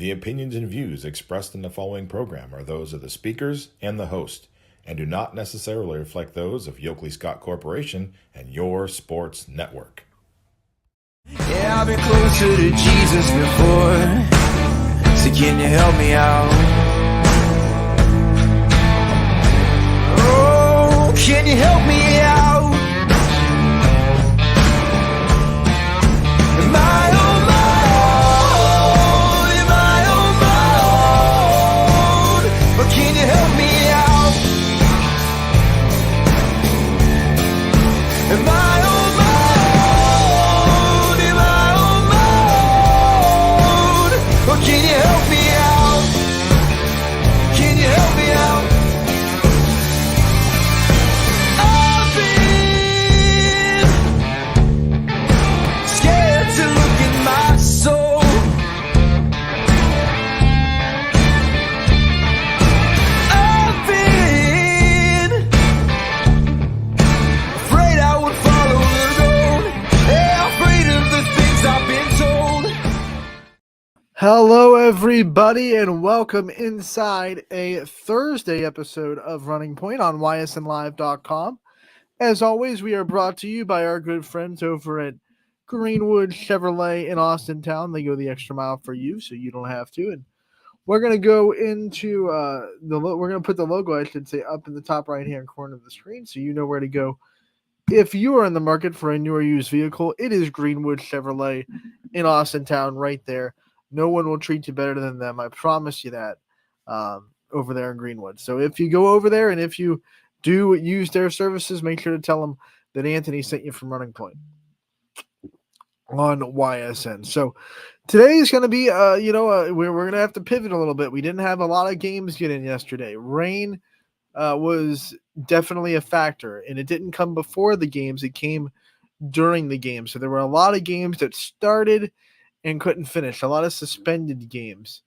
The opinions and views expressed in the following program are those of the speakers and the host, and do not necessarily reflect those of Yoakley Scott Corporation and your sports network. Yeah, I've been closer to Jesus before, so can you help me out? Oh, can you help me out? Am I on my own? Am I on my own? Or can you help me out? Am I on my own? Am I on my own? Or can you help me out? Can you help me out? I've been scared to look in my soul. I've been afraid I would follow the road. Yeah, afraid of the things I've been told. Hello, everybody, and welcome inside a Thursday episode of Running Point on ysnlive.com. As always, we are brought to you by our good friends over at Greenwood Chevrolet in Austintown. They go the extra mile for you, so you don't have to. And we're going to go into we're going to put the logo, I should say, up in the top right-hand corner of the screen, so you know where to go. If you are in the market for a new or used vehicle, it is Greenwood Chevrolet in Austintown right there. No one will treat you better than them. I promise you that, over there in Greenwood. So if you go over there and if you do use their services, make sure to tell them that Anthony sent you from Running Point on YSN. So today is going to be, we're going to have to pivot a little bit. We didn't have a lot of games get in yesterday. Rain was definitely a factor, and it didn't come before the games. It came during the game. So there were a lot of games that started and couldn't finish. A lot of suspended games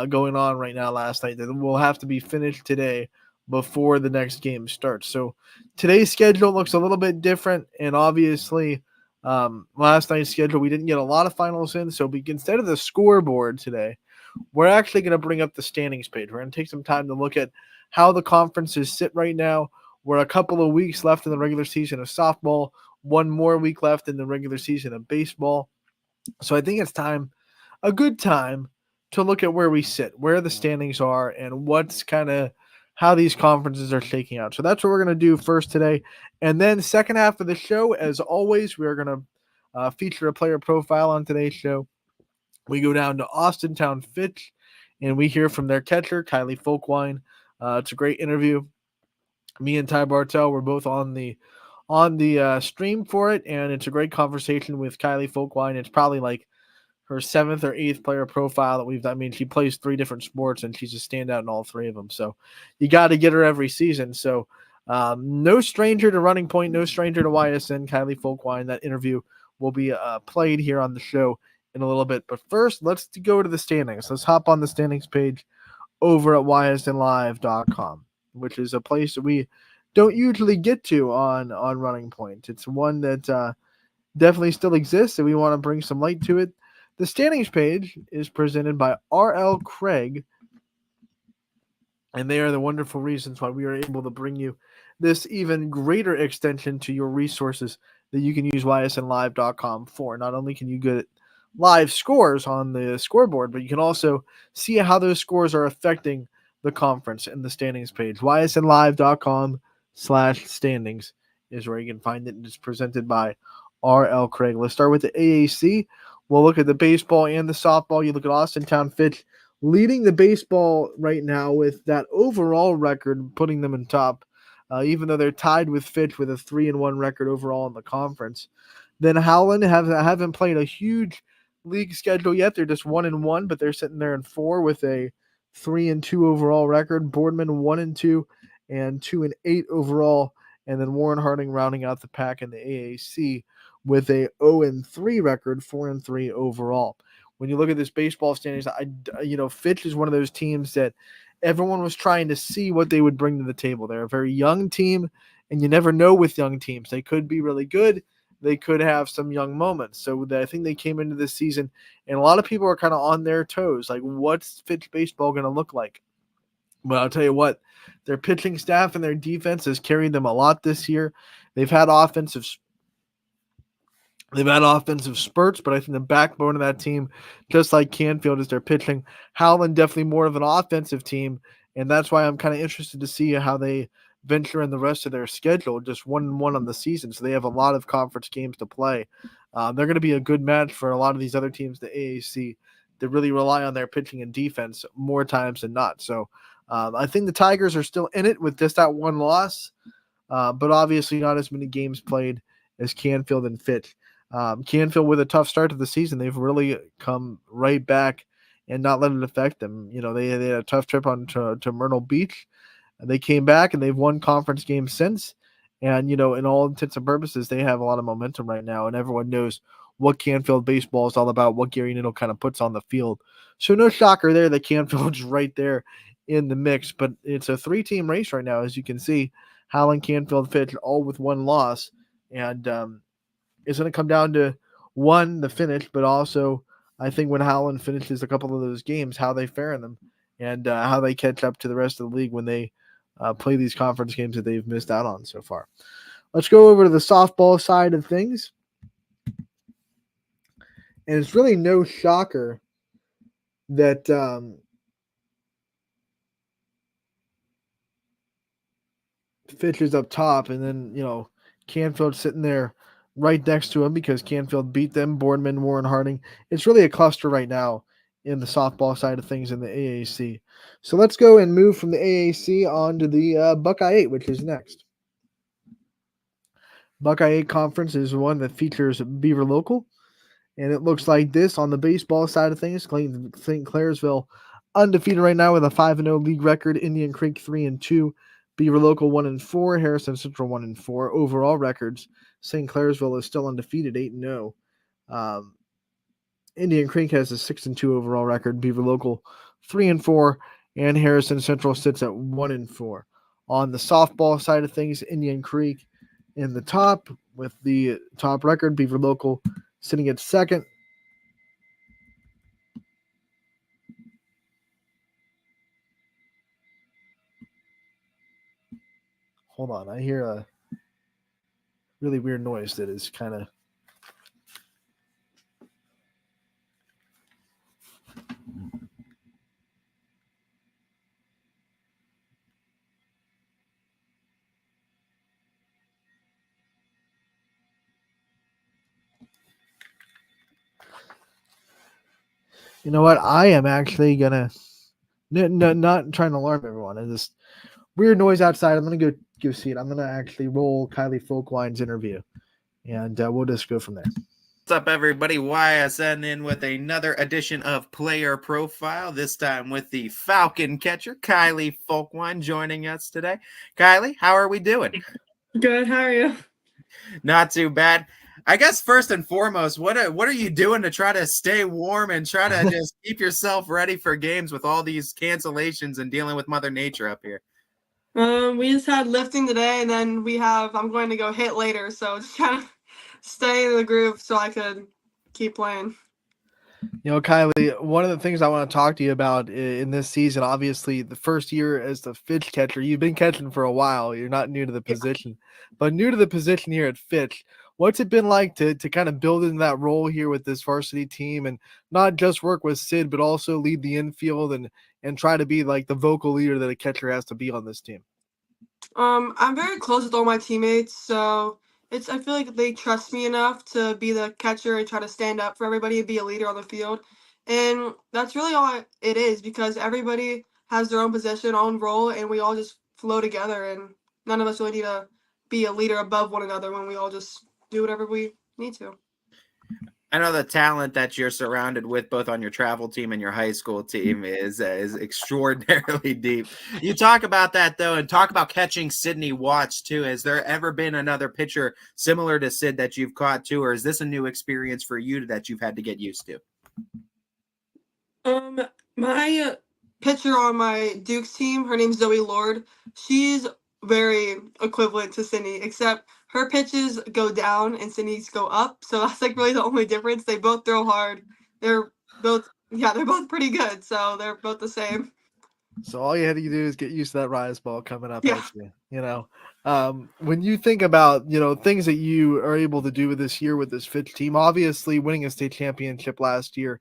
going on right now last night that will have to be finished today before the next game starts. So today's schedule looks a little bit different, and obviously last night's schedule, we didn't get a lot of finals in. So instead of the scoreboard today, we're actually going to bring up the standings page. We're going to take some time to look at how the conferences sit right now. We're a couple of weeks left in the regular season of softball, one more week left in the regular season of baseball. So I think it's a good time to look at where we sit, where the standings are, and what's kind of how these conferences are shaking out. So that's what we're going to do first today. And then second half of the show, as always, we are going to feature a player profile on today's show. We go down to Austintown Fitch, and we hear from their catcher, Kylie Folkwine. It's a great interview. Me and Ty Bartell were both on the stream for it, and it's a great conversation with Kylie Folkwine. It's probably like her 7th or 8th player profile that we've done. I mean, she plays 3 different sports, and she's a standout in all 3 of them. So you got to get her every season. So no stranger to Running Point, no stranger to YSN, Kylie Folkwine. That interview will be played here on the show in a little bit. But first, let's go to the standings. Let's hop on the standings page over at ysnlive.com, which is a place that we don't usually get to on Running Point. It's one that definitely still exists, and we want to bring some light to it. The standings page is presented by R.L. Craig, and they are the wonderful reasons why we are able to bring you this even greater extension to your resources that you can use ysnlive.com for. Not only can you get live scores on the scoreboard, but you can also see how those scores are affecting the conference in the standings page. ysnlive.com/standings is where you can find it, and it's presented by R.L. Craig. Let's start with the AAC. We'll look at the baseball and the softball. You look at Austintown Fitch leading the baseball right now with that overall record, putting them in top, even though they're tied with Fitch with a 3-1 record overall in the conference. Then Howland haven't played a huge league schedule yet. They're just 1-1, but they're sitting there in 4 with a 3-2 overall record. Boardman 1-2 and 2-8 overall, and then Warren Harding rounding out the pack in the AAC with a 0-3 record, 4-3 overall. When you look at this baseball standings, Fitch is one of those teams that everyone was trying to see what they would bring to the table. They're a very young team, and you never know with young teams. They could be really good. they could have some young moments. So I think they came into this season, and a lot of people are kind of on their toes. Like, what's Fitch baseball going to look like? But I'll tell you what, their pitching staff and their defense has carried them a lot this year. They've had offensive spurts, but I think the backbone of that team, just like Canfield, is their pitching. Howland definitely more of an offensive team, and that's why I'm kind of interested to see how they venture in the rest of their schedule. Just 1-1 on the season, so they have a lot of conference games to play. They're going to be a good match for a lot of these other teams, the AAC, that really rely on their pitching and defense more times than not. So I think the Tigers are still in it with just that one loss, but obviously not as many games played as Canfield and Fitch. Canfield with a tough start to the season, they've really come right back and not let it affect them. They had a tough trip on to Myrtle Beach. They came back and they've won conference games since. And, in all intents and purposes, they have a lot of momentum right now. And everyone knows what Canfield baseball is all about, what Gary Niddle kind of puts on the field. So no shocker there that Canfield's right there in the mix. But it's a 3-team race right now, as you can see. Howland, Canfield, Fitch, all with one loss. And it's going to come down to, one, the finish, but also I think when Howland finishes a couple of those games, how they fare in them and how they catch up to the rest of the league when they play these conference games that they've missed out on so far. Let's go over to the softball side of things. And it's really no shocker that Fitch is up top, and then, Canfield sitting there right next to him because Canfield beat them, Boardman, Warren Harding. It's really a cluster right now in the softball side of things in the AAC. So let's go and move from the AAC on to the Buckeye 8, which is next. Buckeye 8 Conference is one that features Beaver Local, and it looks like this on the baseball side of things. St. Clairsville undefeated right now with a 5-0 league record. Indian Creek 3-2. Beaver Local 1-4. Harrison Central 1-4. Overall records, St. Clairsville is still undefeated 8-0. Indian Creek has a 6-2 overall record. Beaver Local 3-4, and Harrison Central sits at 1-4. On the softball side of things, Indian Creek in the top with the top record. Beaver Local sitting at second. Hold on, I hear a really weird noise that is kind of... You know what? I am actually gonna not trying to alarm everyone. It's just weird noise outside. I'm gonna go see it. I'm gonna actually roll Kylie Folkwine's interview, and we'll just go from there. What's up, everybody? YSN in with another edition of Player Profile, this time with the Falcon catcher, Kylie Folkwine, joining us today. Kylie, how are we doing? Good. How are you? Not too bad. I guess first and foremost, what are you doing to try to stay warm and try to just keep yourself ready for games with all these cancellations and dealing with Mother Nature up here? We just had lifting today, and then I'm going to go hit later, so just trying to stay in the groove so I could keep playing. Kylie, one of the things I want to talk to you about in this season, obviously the first year as the Fitch catcher, you've been catching for a while. You're not new to the position, but new to the position here at Fitch. What's it been like to kind of build in that role here with this varsity team and not just work with Sid, but also lead the infield and try to be like the vocal leader that a catcher has to be on this team? I'm very close with all my teammates, so I feel like they trust me enough to be the catcher and try to stand up for everybody and be a leader on the field. And that's really all it is, because everybody has their own position, own role, and we all just flow together, and none of us really need to be a leader above one another when we all just do whatever we need to. I know the talent that you're surrounded with, both on your travel team and your high school team, is extraordinarily deep. You talk about that, though, and talk about catching Sydney Watts, too. Has there ever been another pitcher similar to Sid that you've caught, too, or is this a new experience for you that you've had to get used to? My pitcher on my Dukes team, her name's Zoe Lord. She's very equivalent to Sydney, except her pitches go down and Sydney's go up. So that's like really the only difference. They both throw hard. They're both pretty good. So they're both the same. So all you had to do is get used to that rise ball coming up Yeah. at you. When you think about things that you are able to do this year with this Fitch team, obviously winning a state championship last year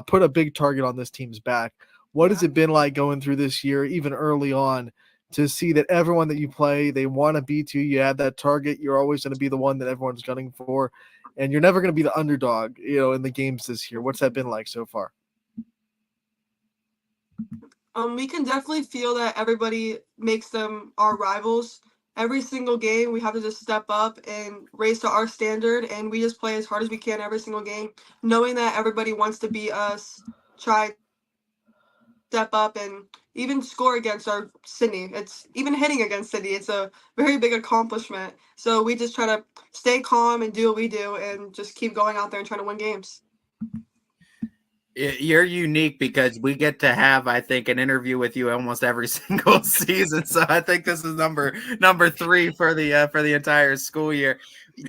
put a big target on this team's back. What has it been like going through this year, even early on, to see that everyone that you play, they want to beat you? You have that target. You're always going to be the one that everyone's gunning for, and you're never going to be the underdog, in the games this year. What's that been like so far? We can definitely feel that everybody makes them our rivals. Every single game, we have to just step up and raise to our standard, and we just play as hard as we can every single game, knowing that everybody wants to beat us, try step up, and even score against our Sydney. It's even hitting against Sydney. It's a very big accomplishment. So we just try to stay calm and do what we do, and just keep going out there and trying to win games. You're unique because we get to have, I think, an interview with you almost every single season. So I think this is number 3 for the entire school year.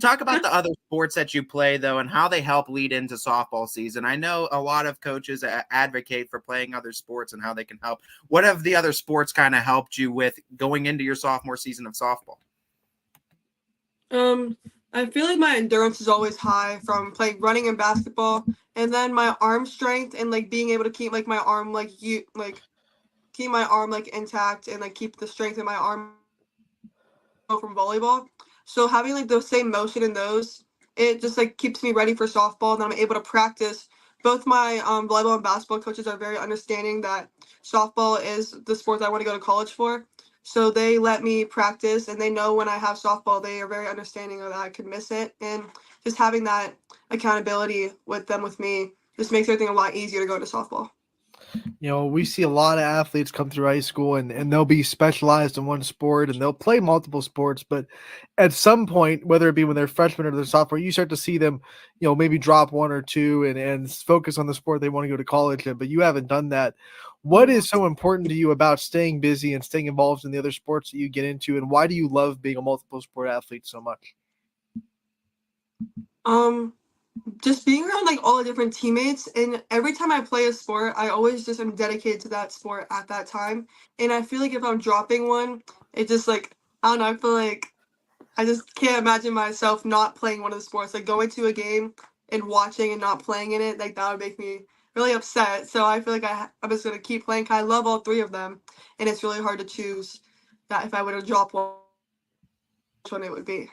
Talk about the other sports that you play though, and how they help lead into softball season. I know a lot of coaches advocate for playing other sports and how they can help. What have the other sports kind of helped you with going into your sophomore season of softball? I feel like my endurance is always high from playing running and basketball, and then my arm strength and like being able to keep like my arm keep my arm like intact and like keep the strength in my arm from volleyball. So having like the same motion in those, it just like keeps me ready for softball, and then I'm able to practice. Both my volleyball and basketball coaches are very understanding that softball is the sport that I want to go to college for. So they let me practice, and they know when I have softball, they are very understanding of that I could miss it. And just having that accountability with me just makes everything a lot easier to go to softball. We see a lot of athletes come through high school and they'll be specialized in one sport and they'll play multiple sports. But at some point, whether it be when they're freshmen or they're sophomore, you start to see them, maybe drop one or two and focus on the sport they want to go to college in. But you haven't done that. What is so important to you about staying busy and staying involved in the other sports that you get into? And why do you love being a multiple sport athlete so much? Just being around like all the different teammates, and every time I play a sport I always just am dedicated to that sport at that time, and I feel like if I'm dropping one, it just like I don't know, I feel like I just can't imagine myself not playing one of the sports, like going to a game and watching and not playing in it, like that would make me really upset. So I feel like I'm just gonna keep playing 'cause I love all three of them, and it's really hard to choose that if I were to drop one, which one it would be.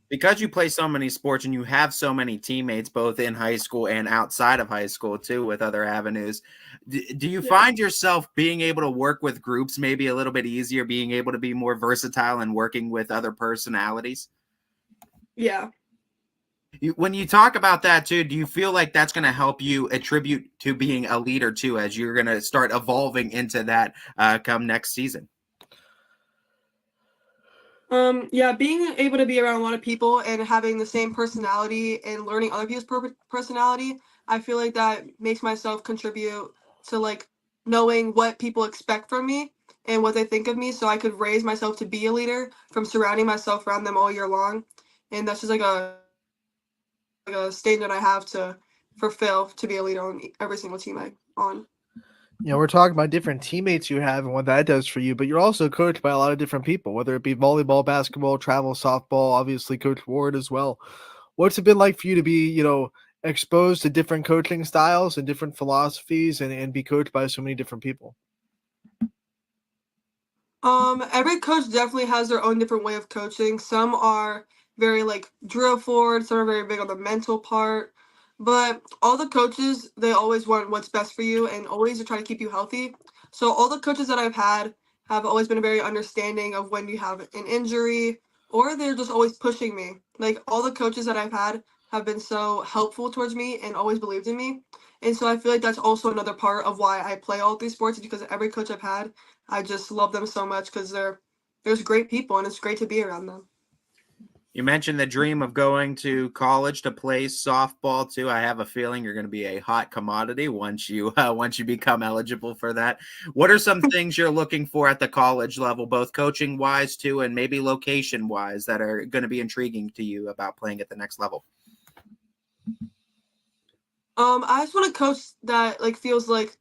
Because you play so many sports and you have so many teammates both in high school and outside of high school too with other avenues, do you find yourself being able to work with groups maybe a little bit easier, being able to be more versatile and working with other personalities? Yeah. When you talk about that too, do you feel like that's going to help you attribute to being a leader too, as you're going to start evolving into that come next season? Yeah, being able to be around a lot of people and having the same personality and learning other people's personality, I feel like that makes myself contribute to like knowing what people expect from me and what they think of me, so I could raise myself to be a leader from surrounding myself around them all year long. And that's just like a statement I have to fulfill to be a leader on every single team I'm on. We're talking about different teammates you have and what that does for you, but you're also coached by a lot of different people, whether it be volleyball, basketball, travel, softball, obviously Coach Ward as well. What's it been like for you to be, exposed to different coaching styles and different philosophies and be coached by so many different people? Every coach definitely has their own different way of coaching. Some are very like drill forward, some are very big on the mental part. But all the coaches, they always want what's best for you and always to try to keep you healthy. So all the coaches that I've had have always been very understanding of when you have an injury, or they're just always pushing me. Like all the coaches that I've had have been so helpful towards me and always believed in me. And so I feel like that's also another part of why I play all three sports, because every coach I've had, I just love them so much because there's great people and it's great to be around them. You mentioned the dream of going to college to play softball too. I have a feeling you're going to be a hot commodity once you become eligible for that. What are some things you're looking for at the college level, both coaching wise too, and maybe location wise, that are going to be intriguing to you about playing at the next level? I just want a coach that like feels like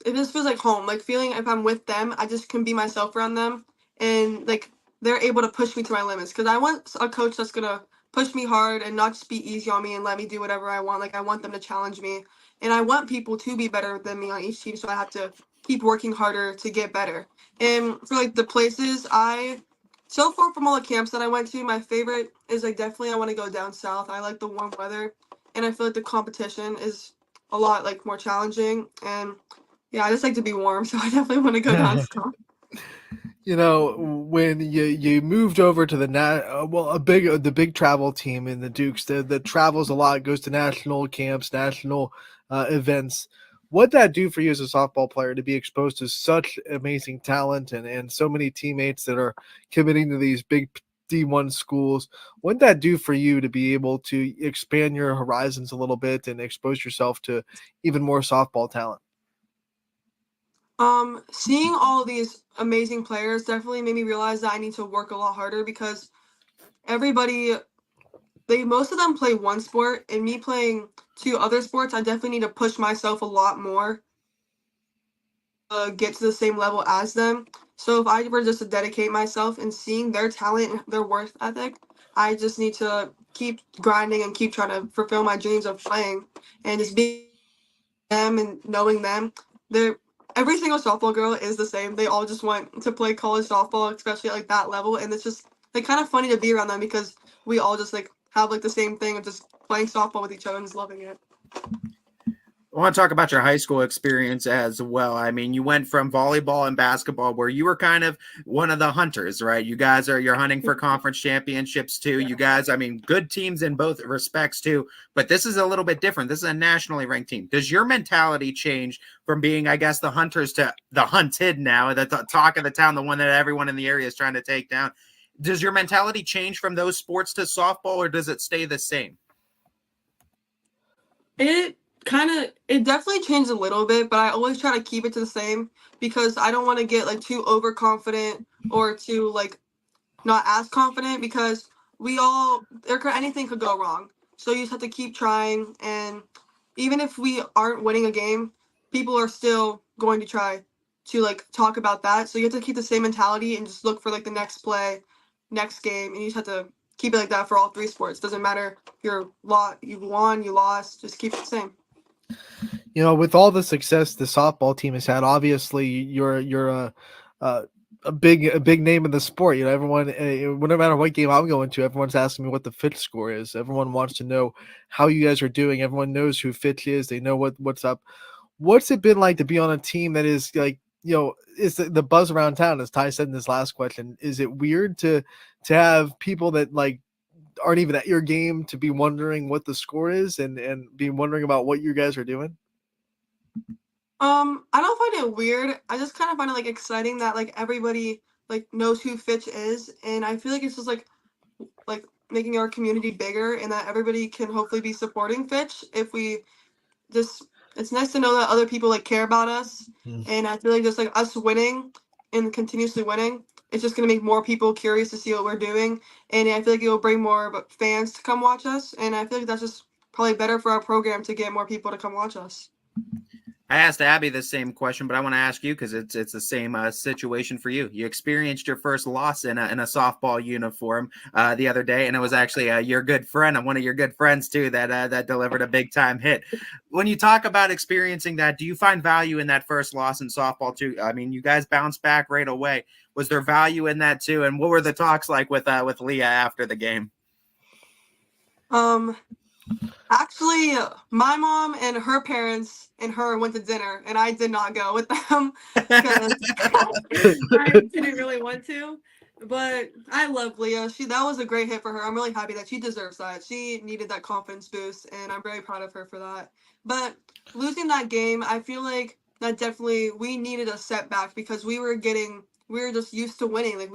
it just feels like home. Like feeling if I'm with them, I just can be myself around them, and like they're able to push me to my limits. Because I want a coach that's gonna push me hard and not just be easy on me and let me do whatever I want. Like I want them to challenge me, and I want people to be better than me on each team. So I have to keep working harder to get better. And for like the places so far from all the camps that I went to, my favorite is like definitely I want to go down south. I like the warm weather, and I feel like the competition is a lot like more challenging and yeah, I just like to be warm, so I definitely want to go down south. You know, when you moved over to the big travel team in the Dukes that travels a lot, goes to national camps, national events. What'd that do for you as a softball player to be exposed to such amazing talent and so many teammates that are committing to these big D1 schools? What'd that do for you to be able to expand your horizons a little bit and expose yourself to even more softball talent? Seeing all these amazing players definitely made me realize that I need to work a lot harder because everybody, most of them play one sport, and me playing two other sports, I definitely need to push myself a lot more to get to the same level as them. So if I were just to dedicate myself and seeing their talent and their work ethic, I just need to keep grinding and keep trying to fulfill my dreams of playing and just being them and knowing them. They're every single softball girl is the same. They all just want to play college softball, especially at like that level. And it's just like kind of funny to be around them because we all just like have like the same thing of just playing softball with each other and just loving it. I want to talk about your high school experience as well. I mean, you went from volleyball and basketball where you were kind of one of the hunters, right? You're hunting for conference championships too. You guys, I mean, good teams in both respects too, but this is a little bit different. This is a nationally ranked team. Does your mentality change from being, I guess, the hunters to the hunted now, the talk of the town, the one that everyone in the area is trying to take down? Does your mentality change from those sports to softball, or does it stay the same? It definitely changed a little bit, but I always try to keep it to the same because I don't want to get like too overconfident or too like not as confident because anything could go wrong. So you just have to keep trying, and even if we aren't winning a game, people are still going to try to like talk about that. So you have to keep the same mentality and just look for like the next play, next game, and you just have to keep it like that for all three sports. Doesn't matter if you won, you lost, just keep it the same. You know, with all the success the softball team has had, obviously you're a big name in the sport. You know, everyone, no matter what game I'm going to, everyone's asking me what the Fitch score is. Everyone wants to know how you guys are doing. Everyone knows who Fitch is. They know what's up. What's it been like to be on a team that is like, you know, is the buzz around town, as Ty said in this last question? Is it weird to have people that like aren't even at your game to be wondering what the score is and be wondering about what you guys are doing? I don't find it weird. I just kind of find it like exciting that like everybody like knows who Fitch is, and I feel like it's just like making our community bigger, and that everybody can hopefully be supporting Fitch if we just. It's nice to know that other people like care about us, and I feel like just like us winning and continuously winning, it's just gonna make more people curious to see what we're doing, and I feel like it will bring more fans to come watch us, and I feel like that's just probably better for our program to get more people to come watch us. I asked Abby the same question, but I want to ask you because it's the same situation for you. You experienced your first loss in a softball uniform the other day, and it was actually your good friend, one of your good friends too, that delivered a big time hit. When you talk about experiencing that, do you find value in that first loss in softball too? I mean, you guys bounced back right away. Was there value in that too? And what were the talks like with Leah after the game? Actually, my mom and her parents and her went to dinner, and I did not go with them because I didn't really want to. But I love Leah. That was a great hit for her. I'm really happy that she deserves that. She needed that confidence boost, and I'm very proud of her for that. But losing that game, I feel like that definitely we needed a setback because we were just used to winning. Like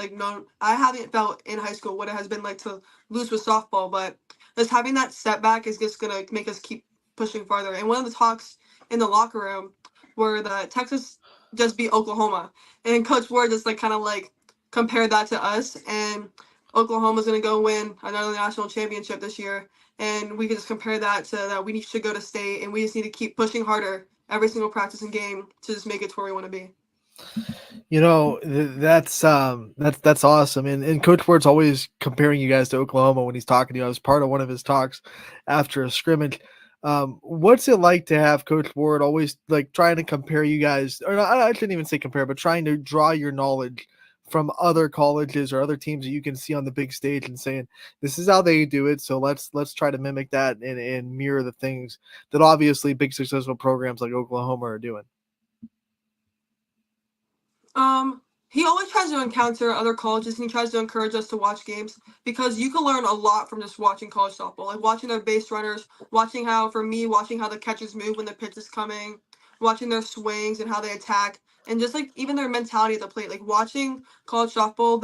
like known. I haven't felt in high school what it has been like to lose with softball, but just having that setback is just gonna make us keep pushing farther. And one of the talks in the locker room were that Texas just beat Oklahoma, and Coach Ward just like kind of like compared that to us, and Oklahoma's gonna go win another national championship this year, and we can just compare that to that we should go to state, and we just need to keep pushing harder every single practice and game to just make it to where we want to be. That's awesome. And Coach Ward's always comparing you guys to Oklahoma when he's talking to you. I was part of one of his talks after a scrimmage. What's it like to have Coach Ward always like trying to compare you guys, or I shouldn't even say compare, but trying to draw your knowledge from other colleges or other teams that you can see on the big stage and saying, this is how they do it. So let's try to mimic that and mirror the things that obviously big successful programs like Oklahoma are doing. He always tries to encounter other colleges, and he tries to encourage us to watch games because you can learn a lot from just watching college softball, like watching their base runners, watching how the catchers move when the pitch is coming, watching their swings and how they attack, and just like even their mentality at the plate. Like watching college softball,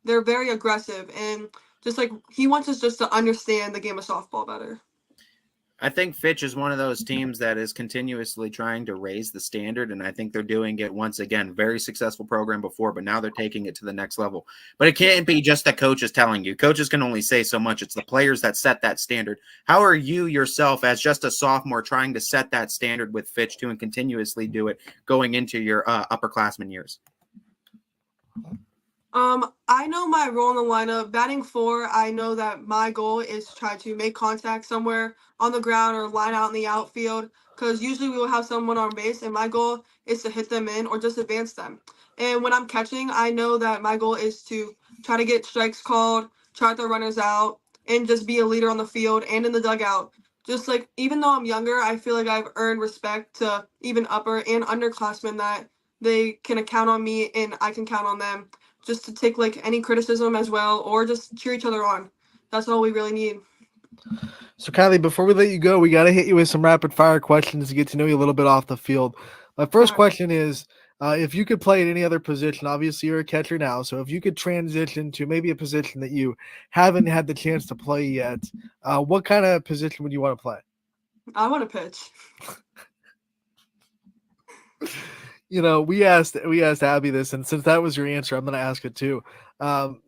they're very aggressive, and just like he wants us just to understand the game of softball better. I think Fitch is one of those teams that is continuously trying to raise the standard, and I think they're doing it once again. Very successful program before, but now they're taking it to the next level. But it can't be just that coaches telling you. Coaches can only say so much. It's the players that set that standard. How are you yourself, as just a sophomore, trying to set that standard with Fitch too and continuously do it going into your upperclassmen years? I know my role in the lineup. Batting 4, I know that my goal is to try to make contact somewhere on the ground or line out in the outfield, because usually we will have someone on base, and my goal is to hit them in or just advance them. And when I'm catching, I know that my goal is to try to get strikes called, try to throw runners out, and just be a leader on the field and in the dugout. Just like, even though I'm younger, I feel like I've earned respect to even upper and underclassmen that they can count on me and I can count on them, just to take like any criticism as well, or just cheer each other on. That's all we really need. So Kylie, before we let you go, we got to hit you with some rapid fire questions to get to know you a little bit off the field. My first question is, if you could play at any other position, obviously you're a catcher now, so if you could transition to maybe a position that you haven't had the chance to play yet, what kind of position would you want to play? I want to pitch. We asked Abby this, and since that was your answer, I'm going to ask it too.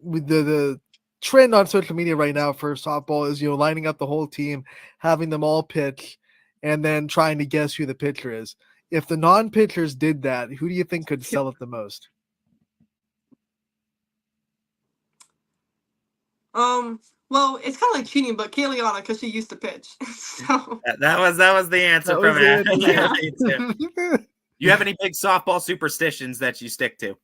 With the trend on social media right now for softball is, lining up the whole team, having them all pitch, and then trying to guess who the pitcher is. If the non-pitchers did that, who do you think could sell it the most? Well, it's kind of like cheating, but Kayliana, because she used to pitch. So That was the answer from Abby. You have any big softball superstitions that you stick to?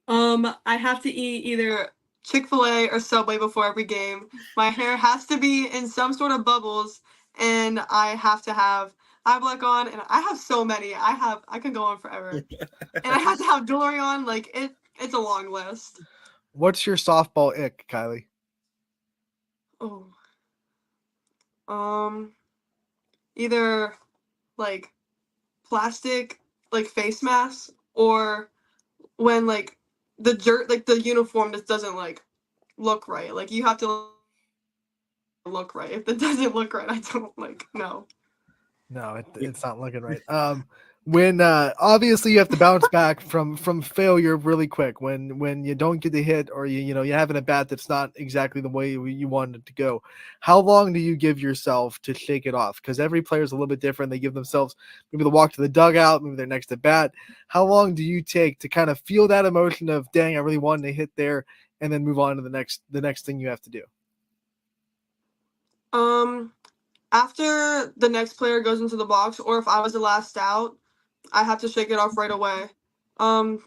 I have to eat either Chick-fil-A or Subway before every game. My hair has to be in some sort of bubbles, and I have to have eye black on, and I have so many. I can go on forever. And I have to have jewelry on. Like it's a long list. What's your softball ick, Kylie? Oh. Either like plastic like face masks, or when like the uniform just doesn't like look right. Like you have to look right. If it doesn't look right, I don't like no. No, it's not looking right. When obviously you have to bounce back from failure really quick. When you don't get the hit, or you have an at bat that's not exactly the way you wanted it to go. How long do you give yourself to shake it off? Because every player is a little bit different. They give themselves maybe the walk to the dugout, maybe their next at bat. How long do you take to kind of feel that emotion of, dang, I really wanted to hit there, and then move on to the next thing you have to do? After the next player goes into the box, or if I was the last out, I have to shake it off right away.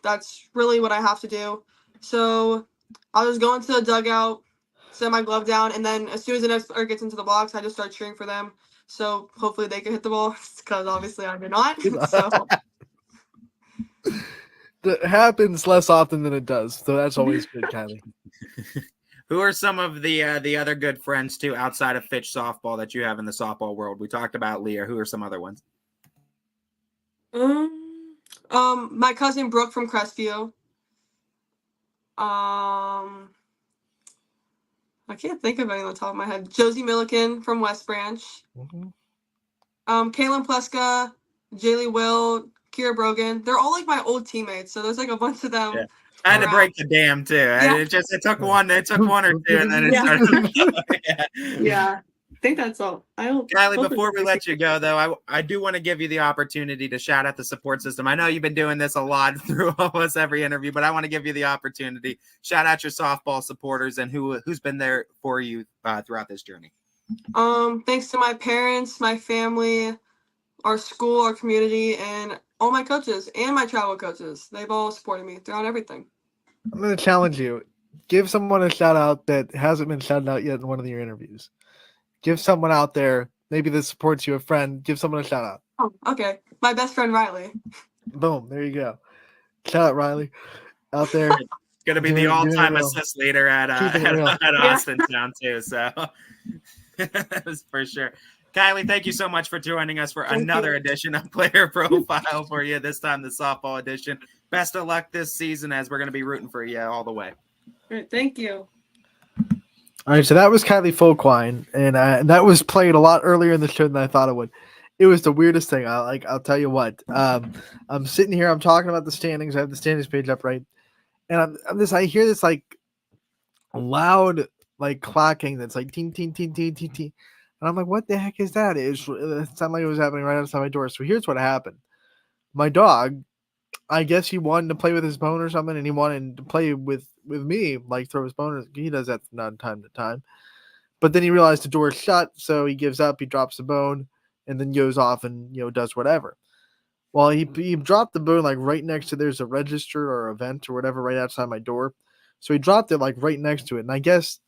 That's really what I have to do. So I'll just go into the dugout, set my glove down, and then as soon as the next player gets into the box, I just start cheering for them. So hopefully they can hit the ball, because obviously I did not. So That happens less often than it does, so that's always good, Kylie. Who are some of the other good friends too outside of Fitch softball that you have in the softball world? We talked about Leah. Who are some other ones? my cousin Brooke from Crestview. I can't think of any on the top of my head. Josie Milliken from West Branch. Mhm. Kaylin Pleska, Jaylee Will, Kira Brogan. They're all like my old teammates, so there's like a bunch of them. Yeah. I had to around. break the dam too. Yeah. It took one or two, and then it Yeah. started. Yeah. I think that's all. Kylie, before we let you go, though, I do want to give you the opportunity to shout out the support system. I know you've been doing this a lot through almost every interview, but I want to give you the opportunity. Shout out your softball supporters and who's been there for you throughout this journey. Thanks to my parents, my family, our school, our community, and all my coaches and my travel coaches. They've all supported me throughout everything. I'm going to challenge you. Give someone a shout out that hasn't been shouted out yet in one of your interviews. Give someone out there, maybe that supports you, a friend, give someone a shout out. Oh, okay. My best friend, Riley. Boom. There you go. Shout out Riley out there. Going to be the all-time assist leader at Austintown too. So for sure. Kylie, thank you so much for joining us for another edition of Player Profile for you. This time the softball edition. Best of luck this season as we're going to be rooting for you all the way. All right, thank you. All right, so that was Kylie Folkwine, and that was played a lot earlier in the show than I thought it would. It was the weirdest thing. I'll tell you what. I'm sitting here. I'm talking about the standings. I have the standings page up, right? And I hear this like loud like clacking that's like ting ting ting ting ting ting, and I'm like, what the heck is that? It sounded like it was happening right outside my door. So here's what happened. My dog, I guess he wanted to play with his bone or something, and he wanted to play with me, like throw his bone. He does that from time to time. But then he realized the door is shut, so he gives up. He drops the bone, and then goes off and does whatever. Well, he dropped the bone like right next to there's a register or a vent or whatever right outside my door. So he dropped it like right next to it, and I guess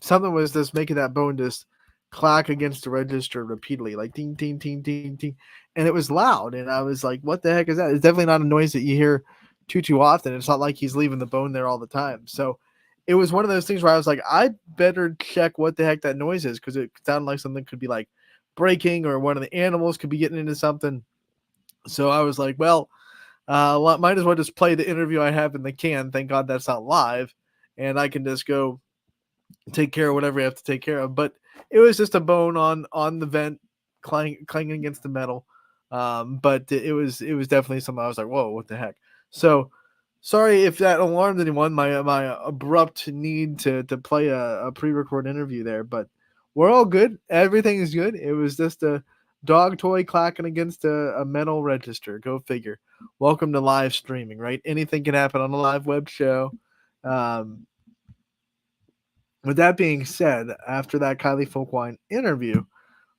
something was just making that bone just clack against the register repeatedly, like ding, ding, ding, ding, ding. And it was loud. And I was like, what the heck is that? It's definitely not a noise that you hear too often. It's not like he's leaving the bone there all the time. So it was one of those things where I was like, I better check what the heck that noise is, because it sounded like something could be like breaking or one of the animals could be getting into something. So I was like, well, might as well just play the interview I have in the can. Thank God that's not live. And I can just go take care of whatever I have to take care of. But it was just a bone on the vent clanging against the metal. But it was definitely something I was like, whoa, what the heck? So sorry if that alarmed anyone, my abrupt need to play a pre-record interview there, but we're all good. Everything is good. It was just a dog toy clacking against a metal register. Go figure. Welcome to live streaming, right? Anything can happen on a live web show. With that being said, after that Kylie Folkwine interview,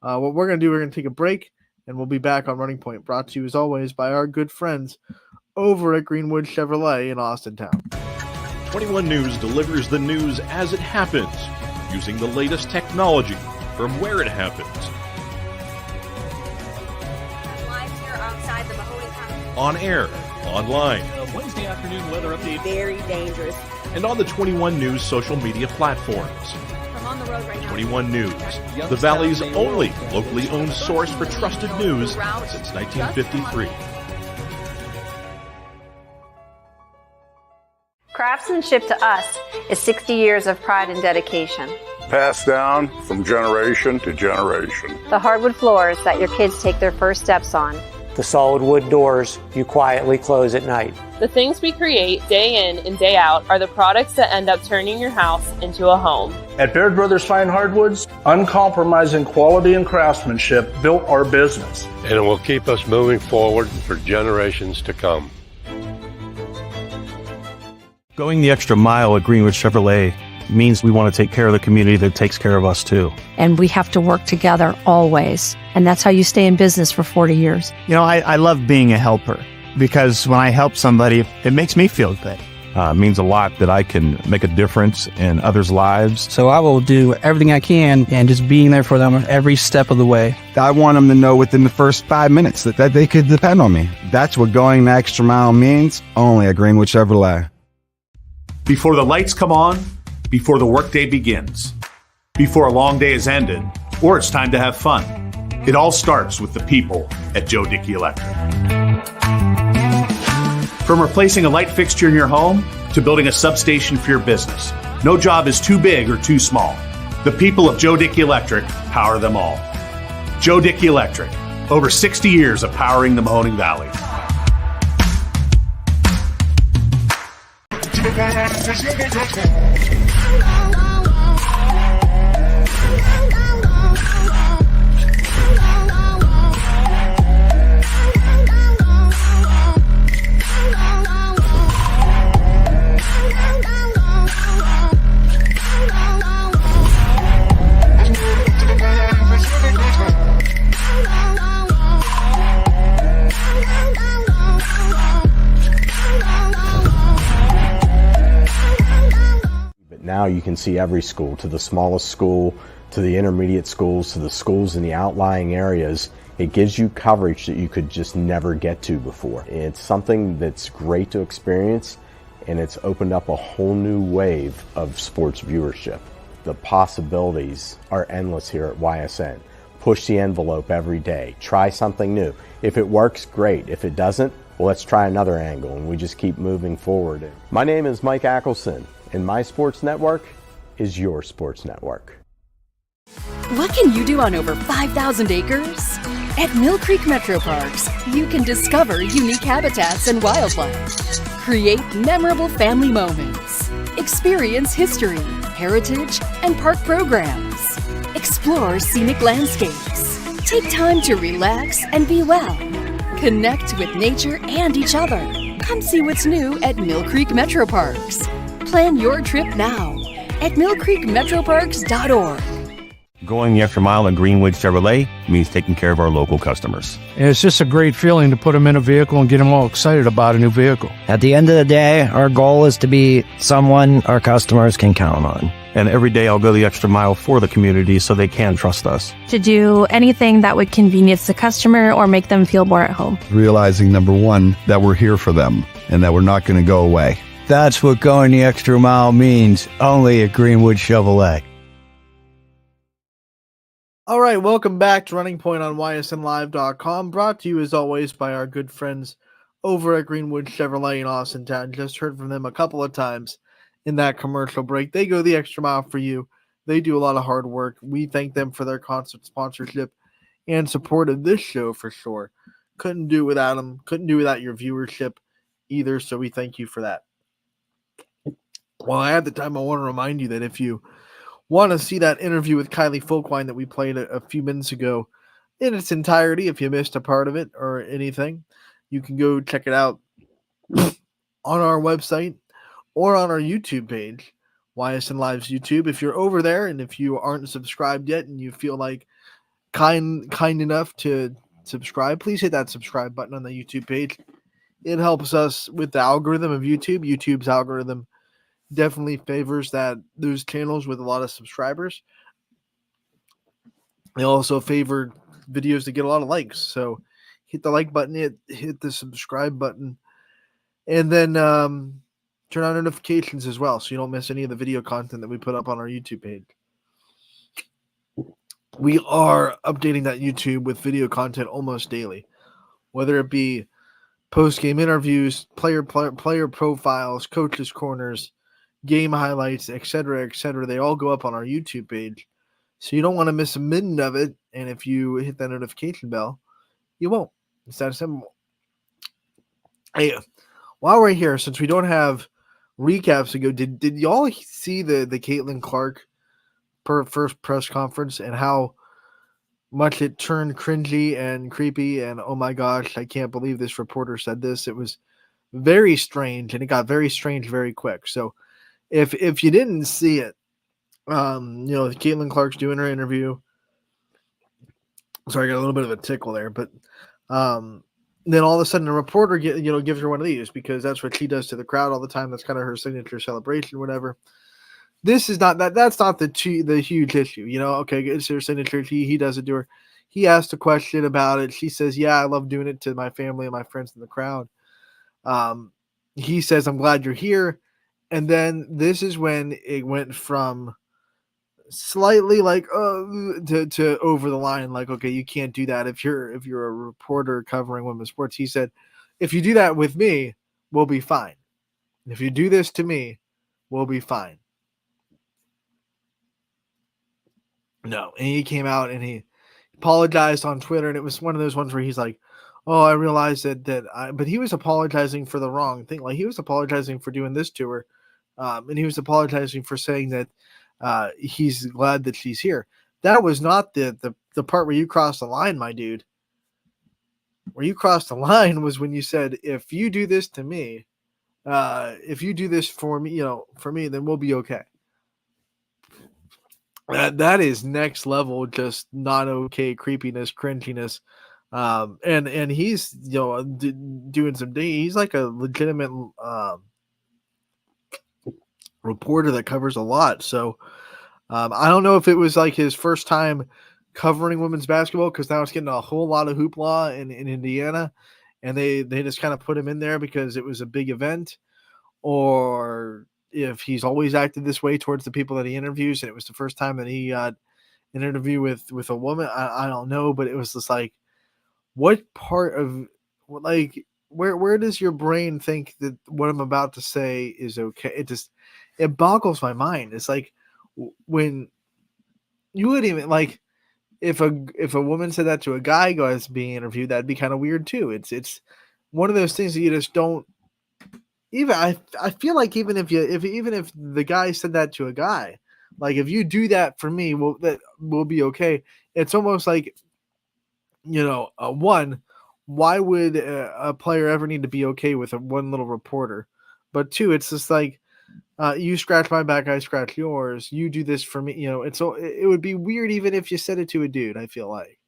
what we're going to do, we're going to take a break, and we'll be back on Running Point, brought to you as always by our good friends over at Greenwood Chevrolet in Austintown. 21 News delivers the news as it happens, using the latest technology from where it happens. Live here outside the Mahoney County. On air, online, Wednesday afternoon weather update. Very dangerous. and on the 21 News social media platforms. I'm on the road right now. 21 News, the Valley's only locally owned source for trusted news since 1953. Craftsmanship to us is 60 years of pride and dedication. Passed down from generation to generation. The hardwood floors that your kids take their first steps on. The solid wood doors you quietly close at night. The things we create day in and day out are the products that end up turning your house into a home. At Baird Brothers Fine Hardwoods, uncompromising quality and craftsmanship built our business. And it will keep us moving forward for generations to come. Going the extra mile at Greenwood Chevrolet means we want to take care of the community that takes care of us too. And we have to work together always. And that's how you stay in business for 40 years. You know, I love being a helper because when I help somebody, it makes me feel good. It means a lot that I can make a difference in others' lives. So I will do everything I can and just being there for them every step of the way. I want them to know within the first 5 minutes that they could depend on me. That's what going the extra mile means, only at Greenwood Chevrolet. Before the lights come on, before the workday begins, before a long day is ended, or it's time to have fun. It all starts with the people at Joe Dickey Electric. From replacing a light fixture in your home to building a substation for your business, no job is too big or too small. The people of Joe Dickey Electric power them all. Joe Dickey Electric, over 60 years of powering the Mahoning Valley. Now you can see every school, to the smallest school, to the intermediate schools, to the schools in the outlying areas. It gives you coverage that you could just never get to before. It's something that's great to experience, and it's opened up a whole new wave of sports viewership. The possibilities are endless here at YSN. Push the envelope every day. Try something new. If it works, great. If it doesn't, well, let's try another angle, and we just keep moving forward. My name is Mike Ackelson, and my sports network is your sports network. What can you do on over 5,000 acres? At Mill Creek Metro Parks, you can discover unique habitats and wildlife, create memorable family moments, experience history, heritage, and park programs, explore scenic landscapes, take time to relax and be well, connect with nature and each other. Come see what's new at Mill Creek Metro Parks. Plan your trip now at millcreekmetroparks.org. Going the extra mile in Greenwood Chevrolet means taking care of our local customers. And it's just a great feeling to put them in a vehicle and get them all excited about a new vehicle. At the end of the day, our goal is to be someone our customers can count on. And every day I'll go the extra mile for the community so they can trust us. To do anything that would convenience the customer or make them feel more at home. Realizing, number one, that we're here for them and that we're not going to go away. That's what going the extra mile means, only at Greenwood Chevrolet. All right, welcome back to Running Point on ysnlive.com, brought to you as always by our good friends over at Greenwood Chevrolet in Austintown. Just heard from them a couple of times in that commercial break. They go the extra mile for you. They do a lot of hard work. We thank them for their constant sponsorship and support of this show for sure. Couldn't do it without them. Couldn't do it without your viewership either, so we thank you for that. Well, at the time, I want to remind you that if you want to see that interview with Kylie Folkwine that we played a few minutes ago in its entirety, if you missed a part of it or anything, you can go check it out on our website or on our YouTube page, YSN Live's YouTube. If you're over there and if you aren't subscribed yet and you feel like kind enough to subscribe, please hit that subscribe button on the YouTube page. It helps us with the algorithm of YouTube. YouTube's algorithm definitely favors those channels with a lot of subscribers. They also favor videos that get a lot of likes. So hit the like button, hit the subscribe button, and then turn on notifications as well so you don't miss any of the video content that we put up on our YouTube page. We are updating that YouTube with video content almost daily, whether it be post-game interviews, player profiles, coaches' corners, game highlights, etc., etc. They all go up on our YouTube page. So you don't want to miss a minute of it. And if you hit that notification bell, you won't. It's that simple. Hey, while we're here, since we don't have recaps to go, did y'all see the Caitlin Clark first press conference and how much it turned cringy and creepy? And oh my gosh, I can't believe this reporter said this. It was very strange, and it got very strange very quick. So if you didn't see it, Caitlin Clark's doing her interview. Sorry, I got a little bit of a tickle there, but then all of a sudden a reporter gives her one of these because that's what she does to the crowd all the time. That's kind of her signature celebration, whatever. This is not that. That's not the huge issue, Okay, it's her signature. He does it to her. He asked a question about it. She says, "Yeah, I love doing it to my family and my friends in the crowd." He says, "I'm glad you're here." And then this is when it went from slightly like to over the line, like, okay, you can't do that if you're a reporter covering women's sports. He said, "If you do that with me, we'll be fine. If you do this to me, we'll be fine. No. And he came out and he apologized on Twitter, and it was one of those ones where he's like, "Oh, I realized but he was apologizing for the wrong thing. Like, he was apologizing for doing this to her, and he was apologizing for saying that he's glad that she's here. That was not the part where you crossed the line, my dude. Where you crossed the line was when you said, if you do this to me, if you do this for me, for me, then we'll be okay." That is next level, just not okay creepiness, cringiness. And he's doing some he's like a legitimate reporter that covers a lot. So I don't know if it was like his first time covering women's basketball, because now it's getting a whole lot of hoopla in Indiana, and they just kind of put him in there because it was a big event, or if he's always acted this way towards the people that he interviews, and it was the first time that he got an interview with a woman. I don't know, but it was just like, what part of, like, where does your brain think that what I'm about to say is okay? It boggles my mind. It's like, when you would even, like, if a woman said that to a guy guys being interviewed, that'd be kind of weird too. It's one of those things that you just don't even. I feel like even if the guy said that to a guy, like, if you do that for me, that will be okay. It's almost like, one, why would a player ever need to be okay with one little reporter? But two, it's just like, you scratch my back, I scratch yours. You do this for me. It would be weird even if you said it to a dude, I feel like.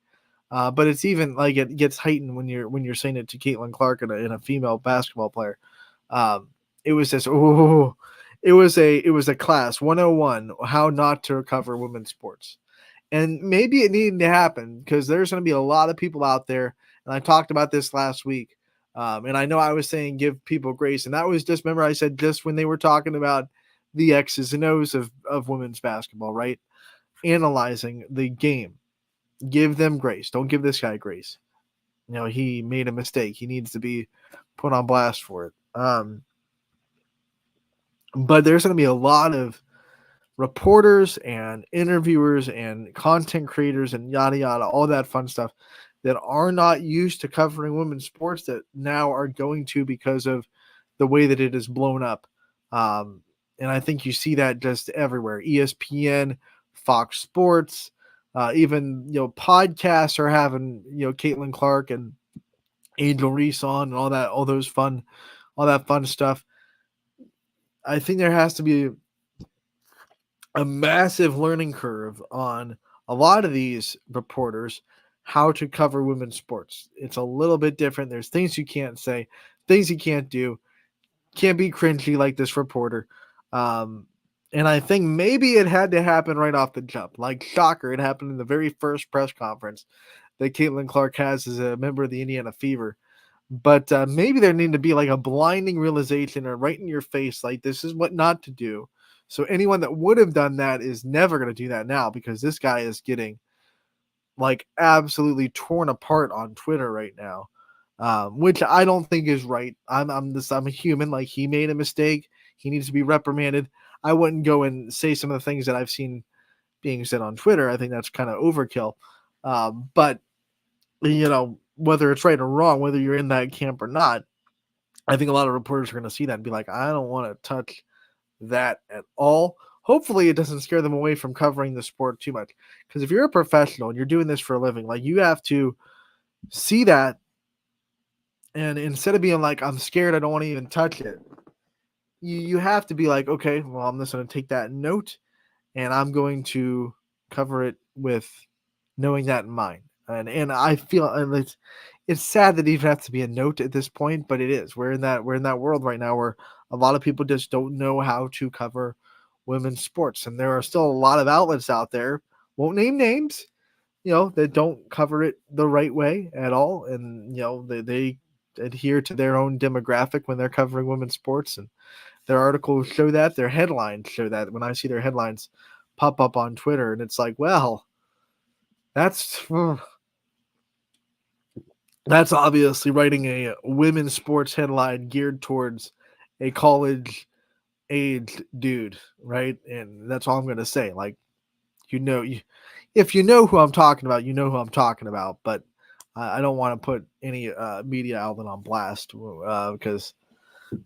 But it's even like, it gets heightened when you're saying it to Caitlin Clark and a female basketball player. It was this. Oh, it was a class 101, how not to recover women's sports. And maybe it needed to happen because there's going to be a lot of people out there. And I talked about this last week. And I know I was saying give people grace. And that was just, remember I said, just when they were talking about the X's and O's of women's basketball, right? Analyzing the game. Give them grace. Don't give this guy grace. He made a mistake. He needs to be put on blast for it. But there's going to be a lot of reporters and interviewers and content creators and yada yada, all that fun stuff, that are not used to covering women's sports, that now are going to, because of the way that it is blown up. And I think you see that just everywhere. ESPN, Fox Sports, even podcasts are having Caitlin Clark and Angel Reese on, and all that fun stuff. I think there has to be a massive learning curve on a lot of these reporters, how to cover women's sports. It's a little bit different. There's things you can't say, things you can't do, can't be cringy like this reporter. And I think maybe it had to happen right off the jump. Like, shocker, it happened in the very first press conference that Caitlin Clark has as a member of the Indiana Fever. But maybe there need to be like a blinding realization, or right in your face, like, this is what not to do. So anyone that would have done that is never going to do that now, because this guy is getting like absolutely torn apart on Twitter right now, which I don't think is right. I'm a human. Like, he made a mistake. He needs to be reprimanded. I wouldn't go and say some of the things that I've seen being said on Twitter. I think that's kind of overkill. But whether it's right or wrong, whether you're in that camp or not, I think a lot of reporters are going to see that and be like, I don't want to touch that at all. Hopefully it doesn't scare them away from covering the sport too much, because if you're a professional and you're doing this for a living, like, you have to see that, and instead of being like, I'm scared, I don't want to even touch it, you have to be like, okay, well, I'm just going to take that note, and I'm going to cover it with knowing that in mind. And I feel, and it's sad that it even has to be a note at this point, but it is. We're in that world right now where a lot of people just don't know how to cover women's sports, and there are still a lot of outlets out there, won't name names, that don't cover it the right way at all, and they adhere to their own demographic when they're covering women's sports, and their articles show that, their headlines show that. When I see their headlines pop up on Twitter, and it's like, well, that's That's obviously writing a women's sports headline geared towards a college aged dude, right? And that's all I'm going to say. Like, if you know who I'm talking about, you know who I'm talking about. But I don't want to put any media outlet on blast because,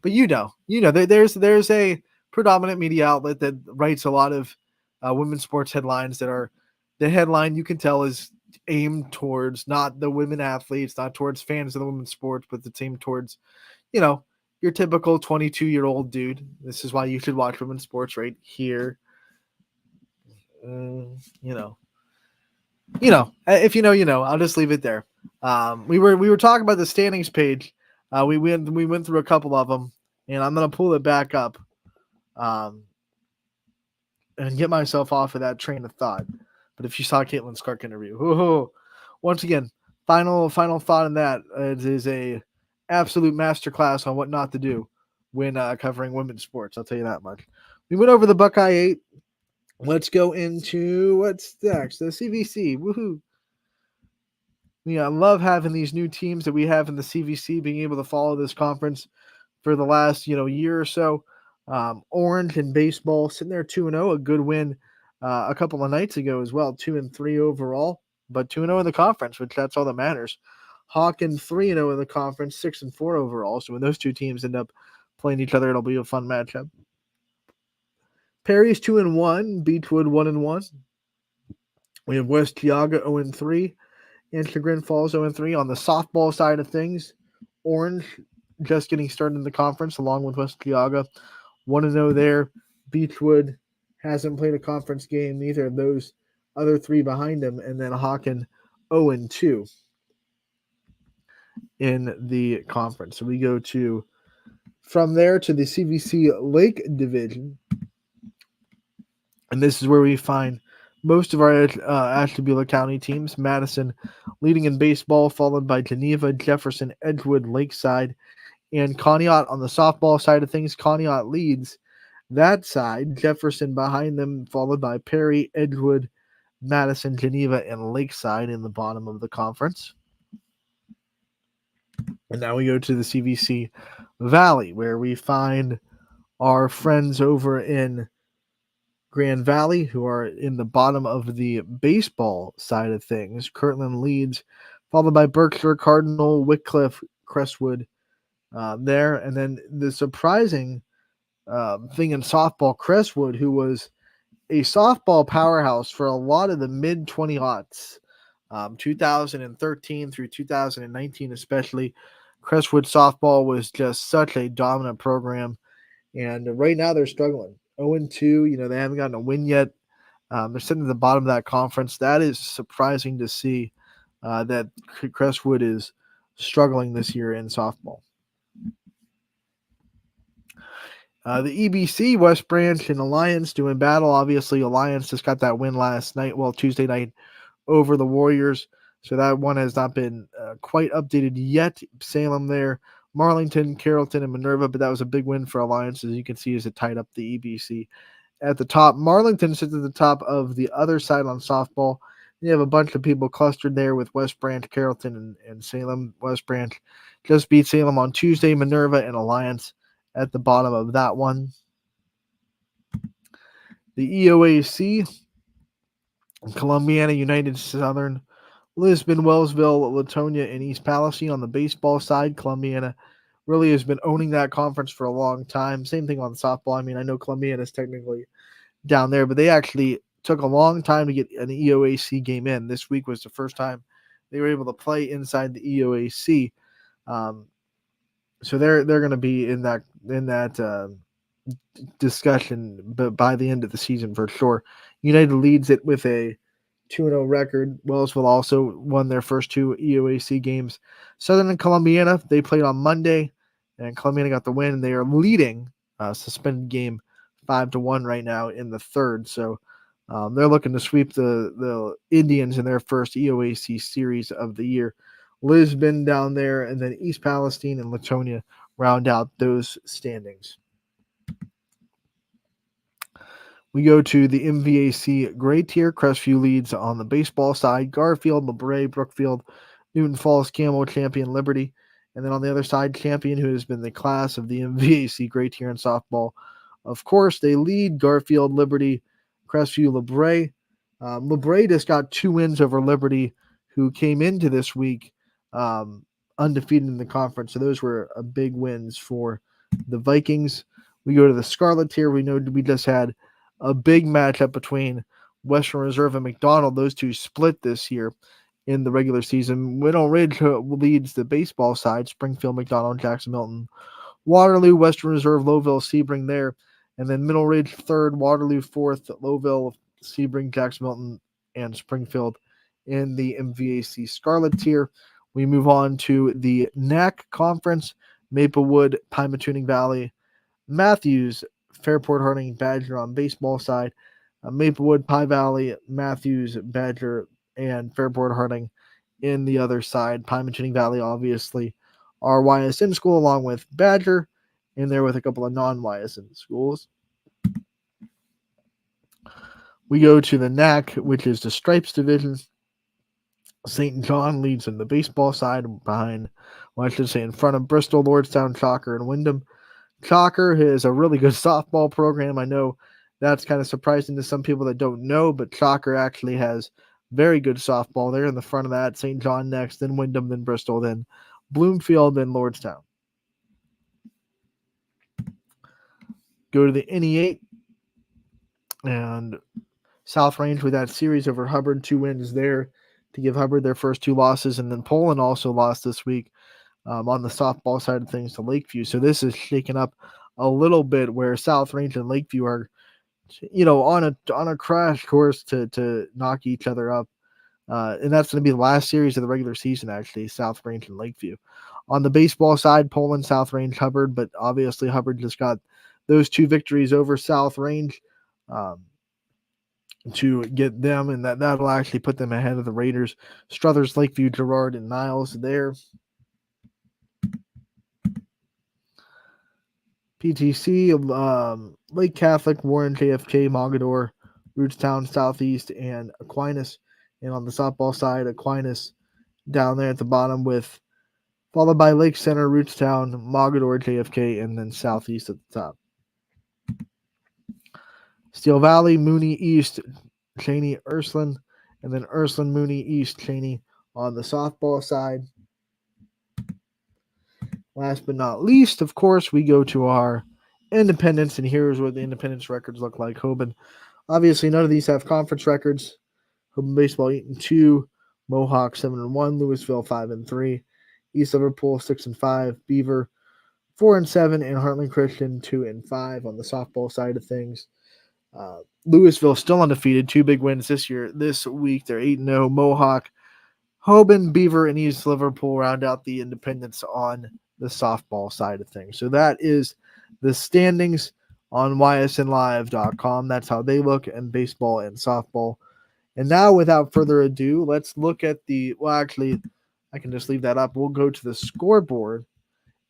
but there's a predominant media outlet that writes a lot of women's sports headlines that are the headline you can tell is aimed towards not the women athletes, not towards fans of the women's sports, but it's aimed towards, your typical 22-year-old dude. This is why you should watch women's sports right here. If you know, you know. I'll just leave it there. We were talking about the standings page. We went through a couple of them, and I'm gonna pull it back up, and get myself off of that train of thought. But if you saw Caitlin Clark interview, once again, final thought on that, it is a absolute masterclass on what not to do when covering women's sports. I'll tell you that much. We went over the Buckeye 8. Let's go into what's next. The CVC. Woohoo! I love having these new teams that we have in the CVC, being able to follow this conference for the last year or so. Orange in baseball sitting there 2-0, a good win a couple of nights ago as well, 2-3 overall, but 2-0 in the conference, which that's all that matters. Hawken 3-0 in the conference, 6-4 overall. So when those two teams end up playing each other, it'll be a fun matchup. Perry's 2-1, Beechwood 1-1. We have West Geauga 0-3, and Chagrin Falls 0-3. On the softball side of things, Orange just getting started in the conference along with West Geauga, 1-0 there. Beechwood hasn't played a conference game, neither of those other three behind him, and then Hawken 0-2 in the conference. So we go from there to the CVC Lake Division. And this is where we find most of our Ashtabula County teams. Madison leading in baseball, followed by Geneva, Jefferson, Edgewood, Lakeside, and Conneaut on the softball side of things. Conneaut leads that side. Jefferson behind them, followed by Perry, Edgewood, Madison, Geneva, and Lakeside in the bottom of the conference. And now we go to the CVC Valley, where we find our friends over in Grand Valley, who are in the bottom of the baseball side of things. Kirtland leads, followed by Berkshire, Cardinal, Wycliffe, Crestwood there. And then the surprising thing in softball, Crestwood, who was a softball powerhouse for a lot of the mid-20 aughts, 2013 through 2019 especially. Crestwood softball was just such a dominant program. And right now they're struggling. 0-2, they haven't gotten a win yet. They're sitting at the bottom of that conference. That is surprising to see that Crestwood is struggling this year in softball. The EBC, West Branch and Alliance doing battle. Obviously, Alliance just got that win last night, Tuesday night over the Warriors. So that one has not been quite updated yet. Salem there, Marlington, Carrollton, and Minerva, but that was a big win for Alliance, as you can see, as it tied up the EBC. At the top, Marlington sits at the top of the other side on softball. You have a bunch of people clustered there with West Branch, Carrollton, and Salem. West Branch just beat Salem on Tuesday. Minerva and Alliance at the bottom of that one. The EOAC, Columbiana United Southern, Lisbon, Wellsville, Latonia, and East Palestine on the baseball side. Columbiana really has been owning that conference for a long time. Same thing on softball. I mean, I know Columbiana is technically down there, but they actually took a long time to get an EOAC game in. This week was the first time they were able to play inside the EOAC. So they're going to be in that discussion, but by the end of the season for sure. United leads it with a 2-0 record. Wellsville also won their first two EOAC games. Southern and Columbiana, they played on Monday, and Columbiana got the win. They are leading suspended game 5-1 right now in the third. So they're looking to sweep the Indians in their first EOAC series of the year. Lisbon down there, and then East Palestine and Latonia round out those standings. We go to the MVAC gray tier. Crestview leads on the baseball side. Garfield, LeBray, Brookfield, Newton Falls Camel champion Liberty. And then on the other side, champion who has been the class of the MVAC great here in softball. Of course, they lead Garfield, Liberty, Crestview, LeBray. LeBray just got 2 wins over Liberty, who came into this week undefeated in the conference. So those were big wins for the Vikings. We go to the Scarlet tier. We know we just had a big matchup between Western Reserve and McDonald. Those two split this year in the regular season. Middle Ridge leads the baseball side. Springfield, McDonald, Jackson, Milton, Waterloo, Western Reserve, Lowville, Sebring there. And then Middle Ridge third, Waterloo fourth, Lowville, Sebring, Jackson, Milton, and Springfield in the MVAC Scarlet tier. We move on to the NAC Conference. Maplewood, Pymatuning Valley, Matthews, Fairport, Harding, Badger on baseball side. Maplewood, Pie Valley, Matthews, Badger, and Fairport, Harding in the other side. Pymatuning Valley, obviously, our YSN school, along with Badger, in there with a couple of non-YSN schools. We go to the NAC, which is the Stripes division. St. John leads in the baseball side behind, well, I should say in front of Bristol, Lordstown, Chalker, and Wyndham. Chalker is a really good softball program. I know that's kind of surprising to some people that don't know, but Chalker actually has very good softball. They're in the front of that. St. John next, then Wyndham, then Bristol, then Bloomfield, then Lordstown. Go to the NE8 and South Range with that series over Hubbard. 2 wins there to give Hubbard their first 2 losses. And then Poland also lost this week on the softball side of things to Lakeview. So this is shaking up a little bit where South Range and Lakeview are, on a crash course to knock each other up. And that's going to be the last series of the regular season, actually, South Range and Lakeview. On the baseball side, Poland, South Range, Hubbard, but obviously Hubbard just got those 2 victories over South Range to get them, and that'll actually put them ahead of the Raiders. Struthers, Lakeview, Girard, and Niles there. PTC, Lake Catholic, Warren, JFK, Mogador, Rootstown, Southeast, and Aquinas. And on the softball side, Aquinas down there at the bottom followed by Lake Center, Rootstown, Mogador, JFK, and then Southeast at the top. Steel Valley, Mooney, East, Cheney, Ursuline, and then Ursuline, Mooney, East, Cheney on the softball side. Last but not least, of course, we go to our independents, and here's what the independents records look like. Hoban, obviously, none of these have conference records. Hoban Baseball 8-2, Mohawk 7-1, Louisville 5-3, East Liverpool 6-5, Beaver 4-7, and Heartland Christian 2-5 on the softball side of things. Louisville still undefeated, 2 big wins this week. They're 8-0. Mohawk, Hoban, Beaver, and East Liverpool round out the independents on the softball side of things. So that is the standings on ysnlive.com. That's how they look in baseball and softball. And now, without further ado, let's look at actually, I can just leave that up. We'll go to the scoreboard.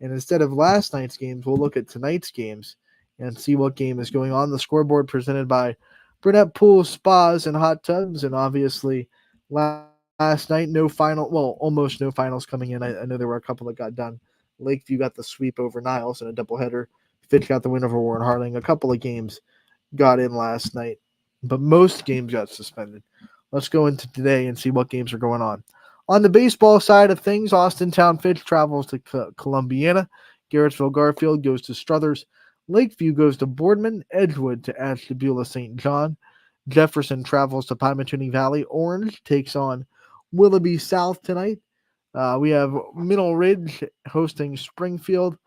And instead of last night's games, we'll look at tonight's games and see what game is going on. The scoreboard presented by Burnett Pools, Spas, and Hot Tubs. And obviously, last night, almost no finals coming in. I know there were a couple that got done. Lakeview got the sweep over Niles in a doubleheader. Fitch got the win over Warren Harding. A couple of games got in last night, but most games got suspended. Let's go into today and see what games are going on. On the baseball side of things, Austintown Fitch travels to Columbiana. Garrettsville Garfield goes to Struthers. Lakeview goes to Boardman. Edgewood to Ashtabula St. John. Jefferson travels to Pymatuning Valley. Orange takes on Willoughby South tonight. We have Middle Ridge hosting Springfield.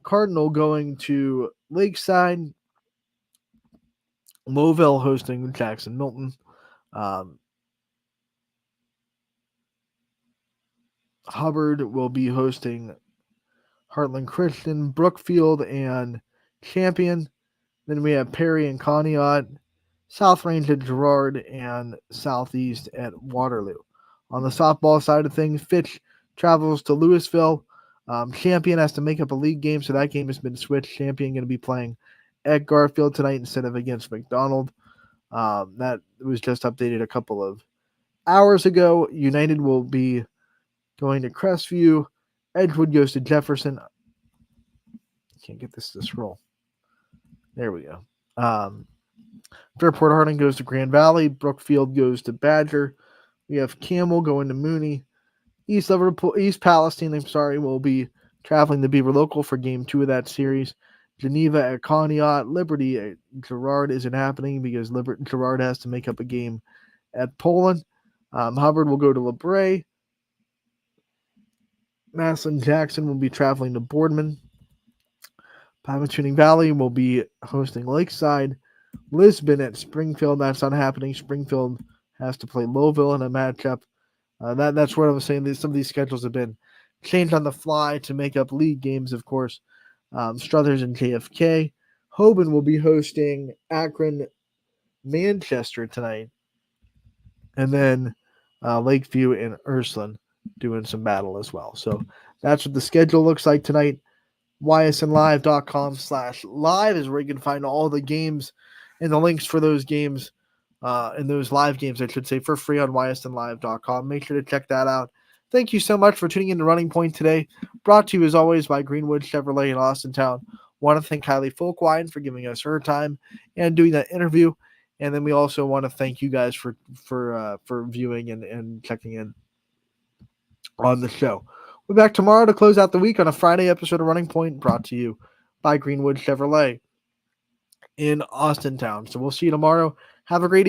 Cardinal going to Lakeside. Lowville hosting Jackson Milton. Hubbard will be hosting Heartland Christian, Brookfield, and Champion. Then we have Perry and Conneaut, South Range at Girard, and Southeast at Waterloo. On the softball side of things, Fitch travels to Louisville. Champion has to make up a league game, so that game has been switched. Champion going to be playing at Garfield tonight instead of against McDonald. That was just updated a couple of hours ago. United will be going to Crestview. Edgewood goes to Jefferson. Can't get this to scroll. There we go. Fairport Harding goes to Grand Valley. Brookfield goes to Badger. We have Camel going to Mooney. East Palestine, will be traveling to Beaver Local for Game 2 of that series. Geneva at Conneaut. Liberty at Girard isn't happening because Girard has to make up a game at Poland. Hubbard will go to LeBray. Massillon Jackson will be traveling to Boardman. Pymatuning Valley will be hosting Lakeside. Lisbon at Springfield, that's not happening. Springfield has to play Lowville in a matchup. That's what I was saying. Some of these schedules have been changed on the fly to make up league games, of course. Struthers and JFK. Hoban will be hosting Akron, Manchester tonight. And then Lakeview and Ursuline doing some battle as well. So that's what the schedule looks like tonight. ysnlive.com/live is where you can find all the games and the links for those games and those live games, I should say, for free on ysnlive.com. Make sure to check that out. Thank you so much for tuning in to Running Point today. Brought to you, as always, by Greenwood Chevrolet in Austintown. Want to thank Kylie Folkwine for giving us her time and doing that interview. And then we also want to thank you guys for viewing and checking in on the show. We're back tomorrow to close out the week on a Friday episode of Running Point, brought to you by Greenwood Chevrolet in Austintown. So we'll see you tomorrow. Have a great evening.